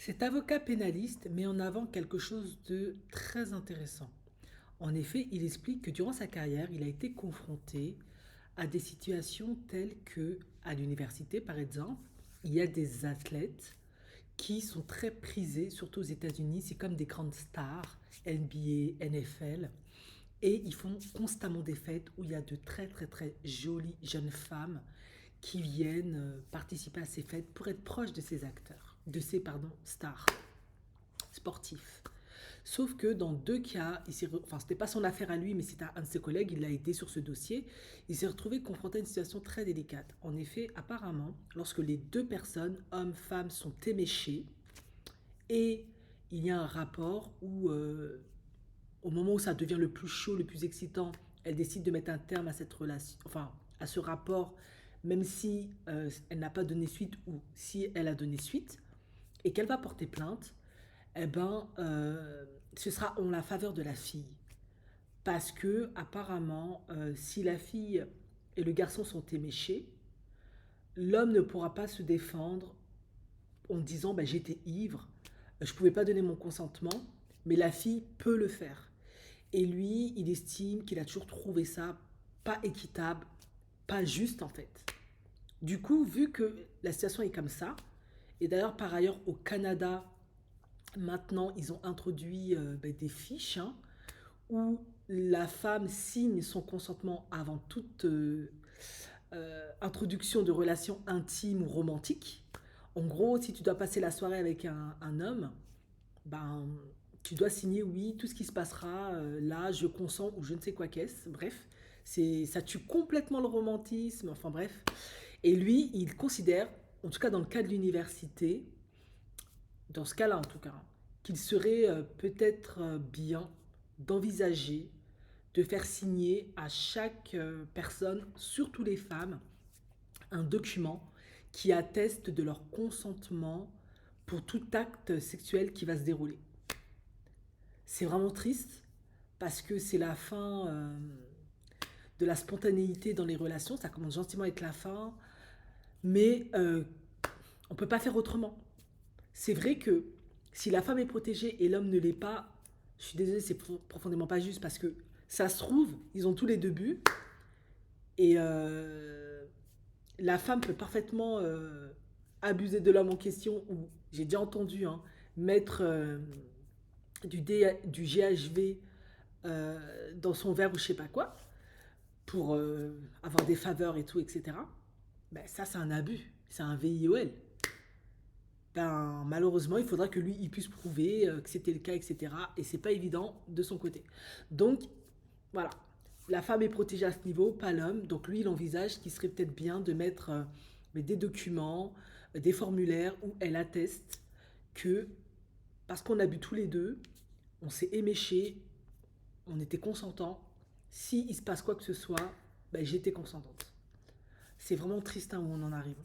Cet avocat pénaliste met en avant quelque chose de très intéressant. En effet, il explique que durant sa carrière, il a été confronté à des situations telles que, à l'université par exemple, il y a des athlètes qui sont très prisés, surtout aux États-Unis, c'est comme des grandes stars, NBA, NFL, et ils font constamment des fêtes où il y a de très très très jolies jeunes femmes qui viennent participer à ces fêtes pour être proches de ces acteurs, de ces stars sportifs. Sauf que dans deux cas, enfin c'était pas son affaire à lui, mais c'était un de ses collègues, il l'a aidé sur ce dossier. Il s'est retrouvé confronté à une situation très délicate. En effet, apparemment, lorsque les deux personnes, hommes, femmes, sont éméchées, et il y a un rapport où, au moment où ça devient le plus chaud, le plus excitant, elle décide de mettre un terme à cette relation, enfin à ce rapport, même si elle n'a pas donné suite ou si elle a donné suite, et qu'elle va porter plainte, eh ben, ce sera en la faveur de la fille. Parce que, apparemment, si la fille et le garçon sont éméchés, l'homme ne pourra pas se défendre en disant bah, j'étais ivre, je ne pouvais pas donner mon consentement, mais la fille peut le faire. Et lui, il estime qu'il a toujours trouvé ça pas équitable, pas juste en fait. Du coup, vu que la situation est comme ça, et d'ailleurs par ailleurs au Canada, maintenant ils ont introduit des fiches où la femme signe son consentement avant toute introduction de relations intimes ou romantiques. En gros, si tu dois passer la soirée avec un homme, ben, tu dois signer oui, tout ce qui se passera là, je consens ou je ne sais quoi qu'est-ce. Bref, ça tue complètement le romantisme, enfin bref. Et lui, il considère, en tout cas dans le cas de l'université, dans ce cas-là en tout cas, qu'il serait peut-être bien d'envisager de faire signer à chaque personne, surtout les femmes, un document qui atteste de leur consentement pour tout acte sexuel qui va se dérouler. C'est vraiment triste parce que c'est la fin de la spontanéité dans les relations, ça commence gentiment avec la fin, mais on ne peut pas faire autrement. C'est vrai que si la femme est protégée et l'homme ne l'est pas, je suis désolée, c'est profondément pas juste parce que ça se trouve, ils ont tous les deux bu et la femme peut parfaitement abuser de l'homme en question ou, j'ai déjà entendu, mettre du GHV dans son verre ou je sais pas quoi pour avoir des faveurs et tout, etc. Ben, ça, c'est un abus, c'est un VIOL. Ben, malheureusement, il faudra que lui, il puisse prouver que c'était le cas, etc. Et c'est pas évident de son côté. Donc, voilà. La femme est protégée à ce niveau, pas l'homme. Donc, lui, il envisage qu'il serait peut-être bien de mettre des documents, des formulaires où elle atteste que, parce qu'on a bu tous les deux, on s'est éméché, on était consentants. Si il se passe quoi que ce soit, ben, j'étais consentante. C'est vraiment triste où on en arrive.